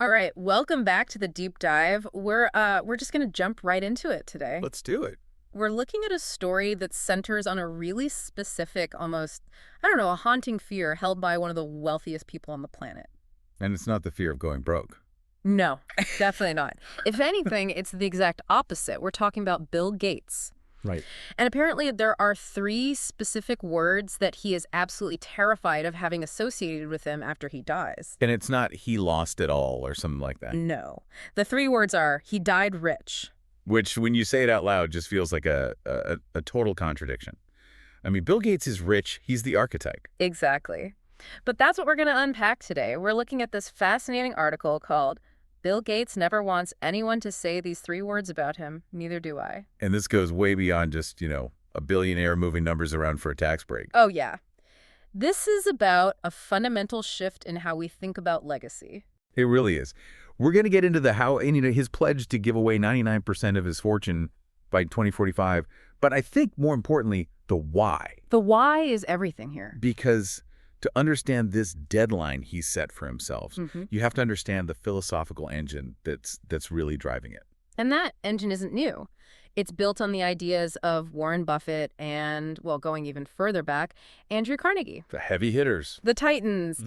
All right, welcome back to the deep dive. We're just going to jump right into it today. Let's do it. We're looking at a story that centers on a really specific, almost, I don't know, a haunting fear held by one of the wealthiest people on the planet. And it's not the fear of going broke. No, definitely not. If anything, it's the exact opposite. We're talking about Bill Gates. Right. And apparently there are 3 specific words that he is absolutely terrified of having associated with him after he dies. And it's not he lost it all or something like that. No. The 3 words are, he died rich. Which, when you say it out loud, just feels like a total contradiction. I mean, Bill Gates is rich. He's the archetype. Exactly. But that's what we're going to unpack today. We're looking at this fascinating article called Bill Gates Never Wants Anyone to Say These 3 Words About Him, Neither Do I. And this goes way beyond just, a billionaire moving numbers around for a tax break. Oh, yeah. This is about a fundamental shift in how we think about legacy. It really is. We're going to get into the how, and his pledge to give away 99% of his fortune by 2045. But I think more importantly, the why. The why is everything here. Because to understand this deadline he set for himself, you have to understand the philosophical engine that's really driving it. And that engine isn't new. It's built on the ideas of Warren Buffett and, well, going even further back, Andrew Carnegie. The heavy hitters. The Titans.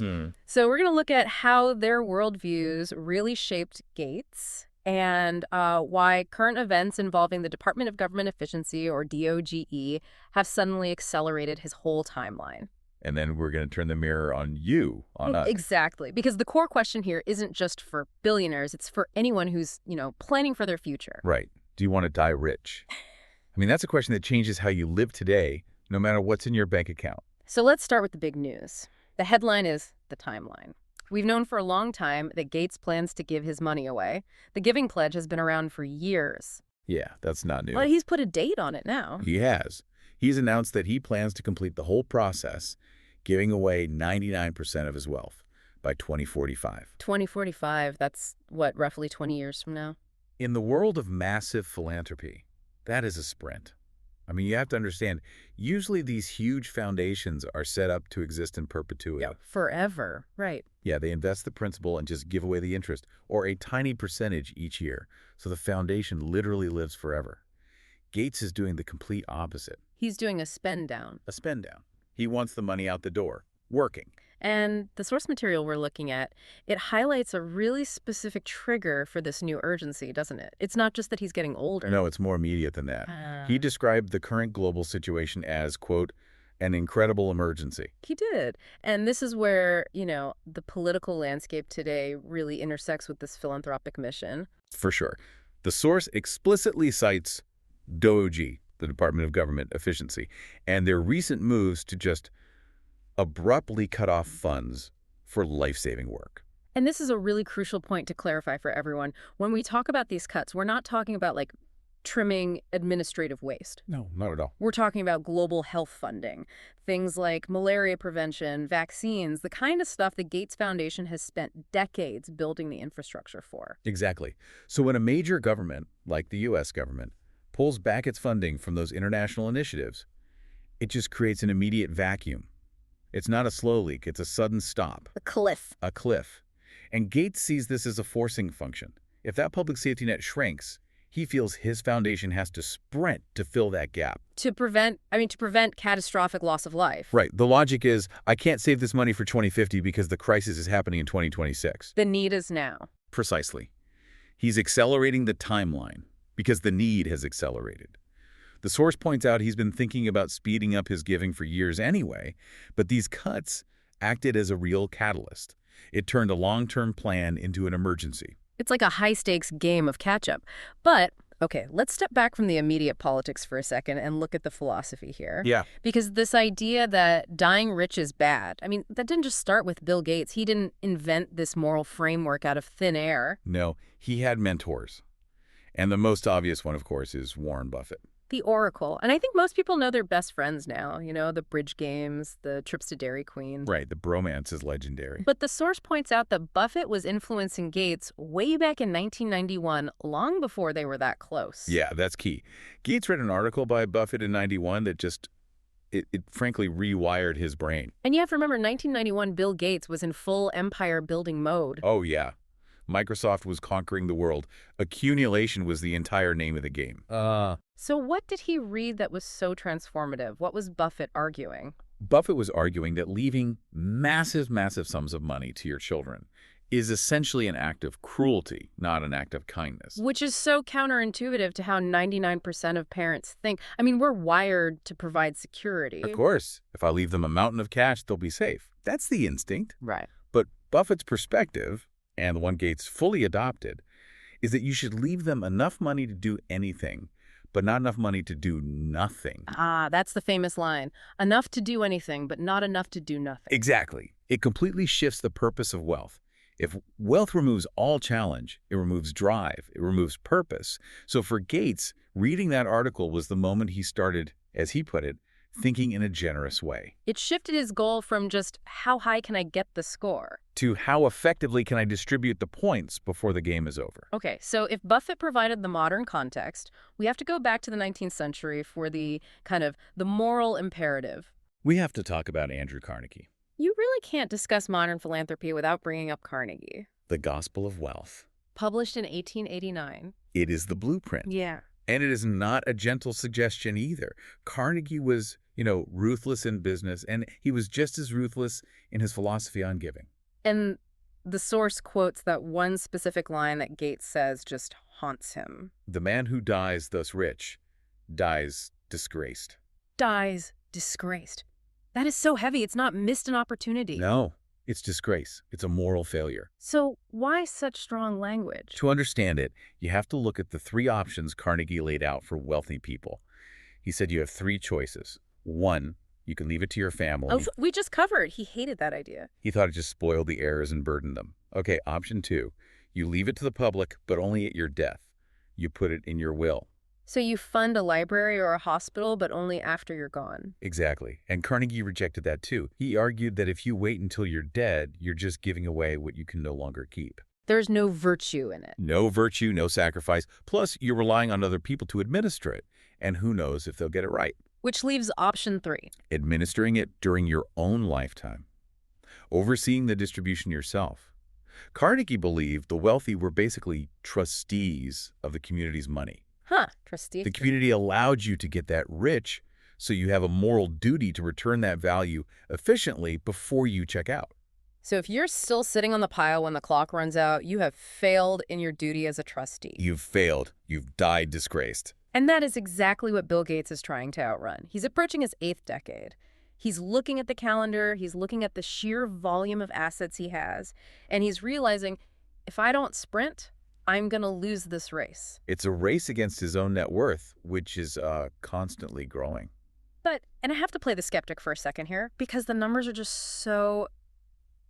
So we're going to look at how their worldviews really shaped Gates and why current events involving the Department of Government Efficiency, or DOGE, have suddenly accelerated his whole timeline. And then we're going to turn the mirror on you, on us. Exactly. Because the core question here isn't just for billionaires. It's for anyone who's, planning for their future. Right. Do you want to die rich? I mean, that's a question that changes how you live today, no matter what's in your bank account. So let's start with the big news. The headline is the timeline. We've known for a long time that Gates plans to give his money away. The giving pledge has been around for years. Yeah, that's not new. But he's put a date on it now. He has. He's announced that he plans to complete the whole process, giving away 99% of his wealth by 2045. 2045, that's what, roughly 20 years from now? In the world of massive philanthropy, that is a sprint. I mean, you have to understand, usually these huge foundations are set up to exist in perpetuity. Yeah, forever, right. Yeah, they invest the principal and just give away the interest, or a tiny percentage each year, so the foundation literally lives forever. Gates is doing the complete opposite. He's doing a spend down. A spend down. He wants the money out the door, working. And the source material we're looking at, it highlights a really specific trigger for this new urgency, doesn't it? It's not just that he's getting older. No, it's more immediate than that. He described the current global situation as, quote, an incredible emergency. He did. And this is where, the political landscape today really intersects with this philanthropic mission. For sure. The source explicitly cites DOGE, the Department of Government Efficiency, and their recent moves to just abruptly cut off funds for life-saving work. And this is a really crucial point to clarify for everyone. When we talk about these cuts, we're not talking about, trimming administrative waste. No, not at all. We're talking about global health funding, things like malaria prevention, vaccines, the kind of stuff the Gates Foundation has spent decades building the infrastructure for. Exactly. So when a major government, like the U.S. government, pulls back its funding from those international initiatives, it just creates an immediate vacuum. It's not a slow leak, it's a sudden stop. A cliff. A cliff. And Gates sees this as a forcing function. If that public safety net shrinks, he feels his foundation has to sprint to fill that gap. To prevent catastrophic loss of life. Right. The logic is, I can't save this money for 2050 because the crisis is happening in 2026. The need is now. Precisely. He's accelerating the timeline because the need has accelerated. The source points out he's been thinking about speeding up his giving for years anyway, but these cuts acted as a real catalyst. It turned a long-term plan into an emergency. It's like a high-stakes game of catch-up. But, okay, let's step back from the immediate politics for a second and look at the philosophy here. Yeah. Because this idea that dying rich is bad, that didn't just start with Bill Gates. He didn't invent this moral framework out of thin air. No, he had mentors. And the most obvious one, of course, is Warren Buffett. The Oracle. And I think most people know they're best friends now. The bridge games, the trips to Dairy Queen. Right, the bromance is legendary. But the source points out that Buffett was influencing Gates way back in 1991, long before they were that close. Yeah, that's key. Gates read an article by Buffett in 91 that just, it frankly rewired his brain. And you have to remember, 1991, Bill Gates was in full empire-building mode. Oh, yeah. Microsoft was conquering the world. Accumulation was the entire name of the game. So what did he read that was so transformative? What was Buffett arguing? Buffett was arguing that leaving massive, massive sums of money to your children is essentially an act of cruelty, not an act of kindness. Which is so counterintuitive to how 99% of parents think. I mean, we're wired to provide security. Of course, if I leave them a mountain of cash, they'll be safe. That's the instinct. Right. But Buffett's perspective, and the one Gates fully adopted, is that you should leave them enough money to do anything, but not enough money to do nothing. That's the famous line. Enough to do anything, but not enough to do nothing. Exactly. It completely shifts the purpose of wealth. If wealth removes all challenge, it removes drive, it removes purpose. So for Gates, reading that article was the moment he started, as he put it, thinking in a generous way. It shifted his goal from just how high can I get the score to how effectively can I distribute the points before the game is over. Okay, so if Buffett provided the modern context, we have to go back to the 19th century for the the moral imperative. We have to talk about Andrew Carnegie. You really can't discuss modern philanthropy without bringing up Carnegie. The Gospel of Wealth. Published in 1889. It is the blueprint. Yeah. And it is not a gentle suggestion either. Carnegie was, ruthless in business, and he was just as ruthless in his philosophy on giving. And the source quotes that one specific line that Gates says just haunts him. The man who dies thus rich dies disgraced. Dies disgraced. That is so heavy, it's not missed an opportunity. No, it's disgrace. It's a moral failure. So why such strong language? To understand it, you have to look at the three options Carnegie laid out for wealthy people. He said you have three choices. One, you can leave it to your family. Oh, we just covered. He hated that idea. He thought it just spoiled the heirs and burdened them. Okay, option two, you leave it to the public, but only at your death. You put it in your will. So you fund a library or a hospital, but only after you're gone. Exactly. And Carnegie rejected that too. He argued that if you wait until you're dead, you're just giving away what you can no longer keep. There's no virtue in it. No virtue, no sacrifice. Plus, you're relying on other people to administer it. And who knows if they'll get it right. Which leaves option three. Administering it during your own lifetime. Overseeing the distribution yourself. Carnegie believed the wealthy were basically trustees of the community's money. Trustee. The community allowed you to get that rich, so you have a moral duty to return that value efficiently before you check out. So if you're still sitting on the pile when the clock runs out, you have failed in your duty as a trustee. You've failed. You've died disgraced. And that is exactly what Bill Gates is trying to outrun. He's approaching his 8th decade. He's looking at the calendar, he's looking at the sheer volume of assets he has, and he's realizing, if I don't sprint, I'm going to lose this race. It's a race against his own net worth, which is constantly growing. And I have to play the skeptic for a second here, because the numbers are just so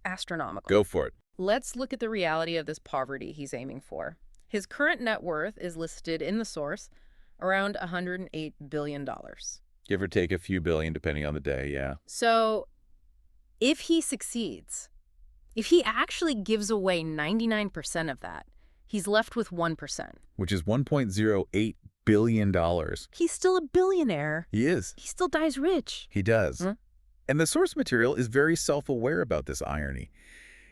astronomical. Go for it. Let's look at the reality of this poverty he's aiming for. His current net worth is listed in the source around $108 billion. Give or take a few billion, depending on the day, yeah. So if he succeeds, if he actually gives away 99% of that, he's left with 1%. Which is $1.08 billion. He's still a billionaire. He is. He still dies rich. He does. And the source material is very self-aware about this irony.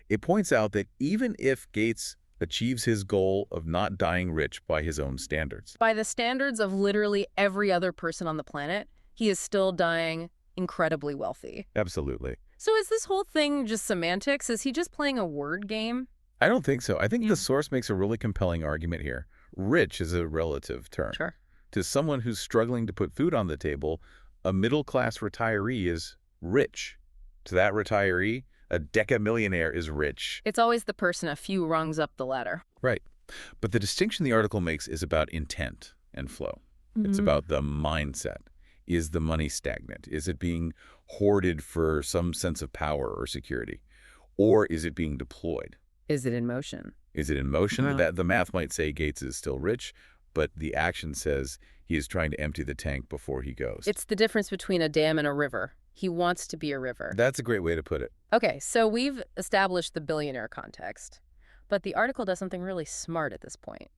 It points out that even if Gates achieves his goal of not dying rich by his own standards, by the standards of literally every other person on the planet, he is still dying incredibly wealthy. Absolutely. So is this whole thing just semantics? Is he just playing a word game? I don't think so. I think the source makes a really compelling argument here. Rich is a relative term. Sure. To someone who's struggling to put food on the table, a middle-class retiree is rich. To that retiree, a decamillionaire is rich. It's always the person a few rungs up the ladder. Right. But the distinction the article makes is about intent and flow. It's about the mindset. Is the money stagnant? Is it being hoarded for some sense of power or security? Or is it being deployed? Is it in motion? Is it in motion? That the math might say Gates is still rich, but the action says he is trying to empty the tank before he goes. It's the difference between a dam and a river. He wants to be a river. That's a great way to put it. Okay, so we've established the billionaire context, but the article does something really smart at this point.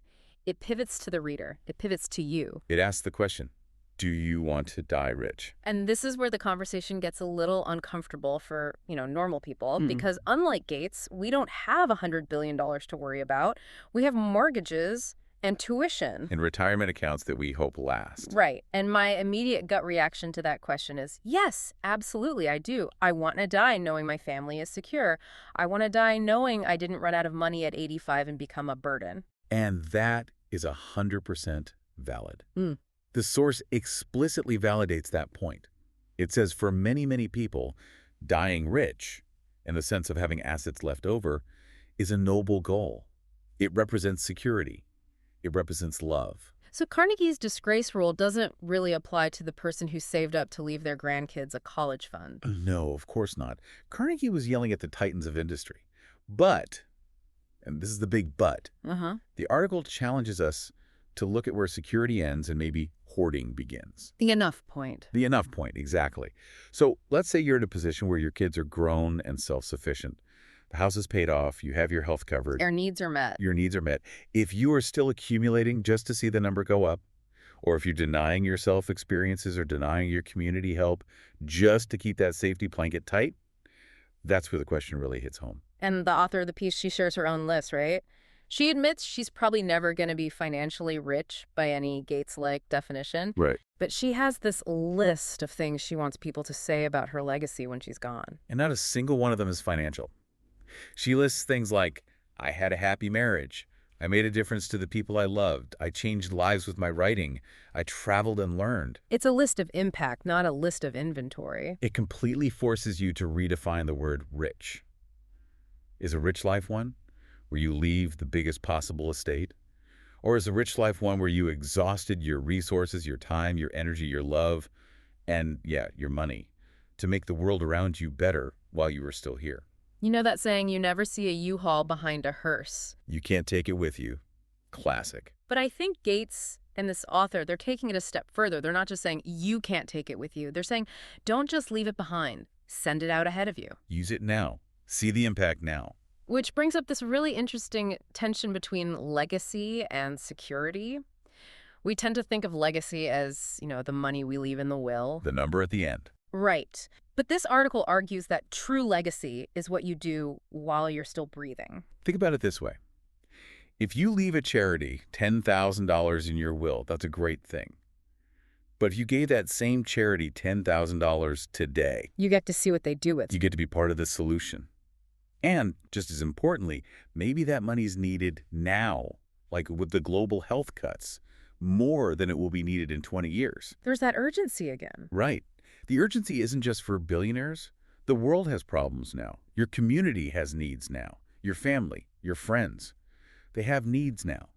It pivots to the reader. It pivots to you. It asks the question, Do you want to die rich? And this is where the conversation gets a little uncomfortable for, normal people, because unlike Gates, we don't have $100 billion to worry about. We have mortgages and tuition. And retirement accounts that we hope last. Right. And my immediate gut reaction to that question is, yes, absolutely, I do. I want to die knowing my family is secure. I want to die knowing I didn't run out of money at 85 and become a burden. And that is 100% valid. Mm. The source explicitly validates that point. It says for many, many people, dying rich, in the sense of having assets left over, is a noble goal. It represents security. It represents love. So Carnegie's disgrace rule doesn't really apply to the person who saved up to leave their grandkids a college fund. No, of course not. Carnegie was yelling at the titans of industry. But, and this is the big but, the article challenges us to look at where security ends and maybe hoarding begins. The enough point. The enough point, exactly. So let's say you're in a position where your kids are grown and self-sufficient. The house is paid off. You have your health covered. Your needs are met. Your needs are met. If you are still accumulating just to see the number go up, or if you're denying yourself experiences or denying your community help just to keep that safety blanket tight, that's where the question really hits home. And the author of the piece, she shares her own list, right? She admits she's probably never going to be financially rich by any Gates-like definition. Right. But she has this list of things she wants people to say about her legacy when she's gone. And not a single one of them is financial. She lists things like, I had a happy marriage. I made a difference to the people I loved. I changed lives with my writing. I traveled and learned. It's a list of impact, not a list of inventory. It completely forces you to redefine the word rich. Is a rich life one where you leave the biggest possible estate? Or is a rich life one where you exhausted your resources, your time, your energy, your love, and, yeah, your money to make the world around you better while you were still here? You know that saying, you never see a U-Haul behind a hearse. You can't take it with you. Classic. But I think Gates and this author, they're taking it a step further. They're not just saying, you can't take it with you. They're saying, don't just leave it behind. Send it out ahead of you. Use it now. See the impact now. Which brings up this really interesting tension between legacy and security. We tend to think of legacy as, the money we leave in the will. The number at the end. Right. But this article argues that true legacy is what you do while you're still breathing. Think about it this way. If you leave a charity $10,000 in your will, that's a great thing. But if you gave that same charity $10,000 today, you get to see what they do with it. You get to be part of the solution. And, just as importantly, maybe that money's needed now, like with the global health cuts, more than it will be needed in 20 years. There's that urgency again. Right. The urgency isn't just for billionaires. The world has problems now. Your community has needs now. Your family, your friends, they have needs now.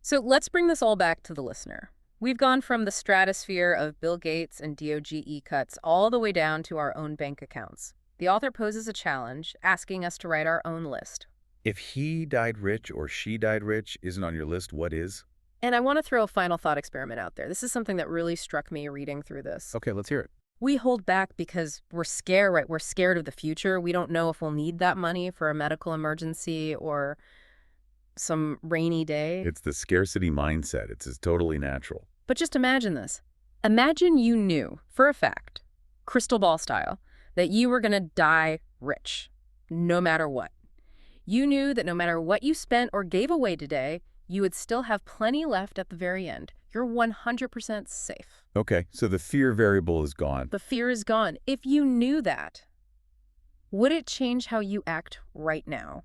So let's bring this all back to the listener. We've gone from the stratosphere of Bill Gates and DOGE cuts all the way down to our own bank accounts. The author poses a challenge, asking us to write our own list. If he died rich or she died rich isn't on your list, what is? And I want to throw a final thought experiment out there. This is something that really struck me reading through this. Okay, let's hear it. We hold back because we're scared, right? We're scared of the future. We don't know if we'll need that money for a medical emergency or some rainy day. It's the scarcity mindset. It's totally natural. But just imagine this. Imagine you knew, for a fact, crystal ball style, that you were going to die rich, no matter what. You knew that no matter what you spent or gave away today, you would still have plenty left at the very end. You're 100% safe. Okay, so the fear variable is gone. The fear is gone. If you knew that, would it change how you act right now,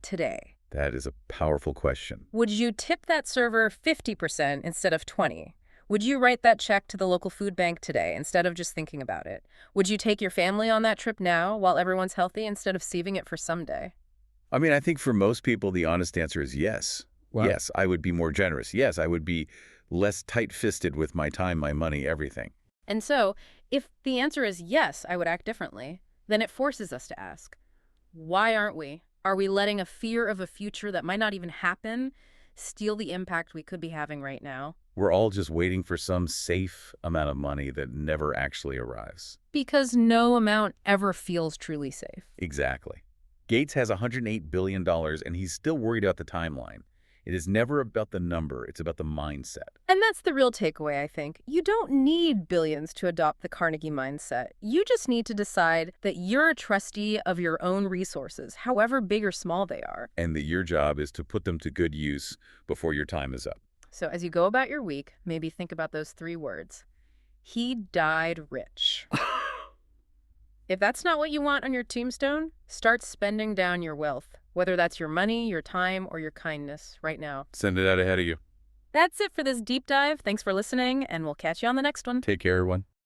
today? That is a powerful question. Would you tip that server 50% instead of 20%? Would you write that check to the local food bank today instead of just thinking about it? Would you take your family on that trip now while everyone's healthy instead of saving it for someday? I mean, I think for most people, the honest answer is yes. Wow. Yes, I would be more generous. Yes, I would be less tight-fisted with my time, my money, everything. And so, if the answer is yes, I would act differently, then it forces us to ask, why aren't we? Are we letting a fear of a future that might not even happen steal the impact we could be having right now? We're all just waiting for some safe amount of money that never actually arrives. Because no amount ever feels truly safe. Exactly. Gates has $108 billion, and he's still worried about the timeline. It is never about the number. It's about the mindset. And that's the real takeaway, I think. You don't need billions to adopt the Carnegie mindset. You just need to decide that you're a trustee of your own resources, however big or small they are. And that your job is to put them to good use before your time is up. So as you go about your week, maybe think about those 3 words. He died rich. If that's not what you want on your tombstone, start spending down your wealth, whether that's your money, your time, or your kindness right now. Send it out ahead of you. That's it for this deep dive. Thanks for listening, and we'll catch you on the next one. Take care, everyone.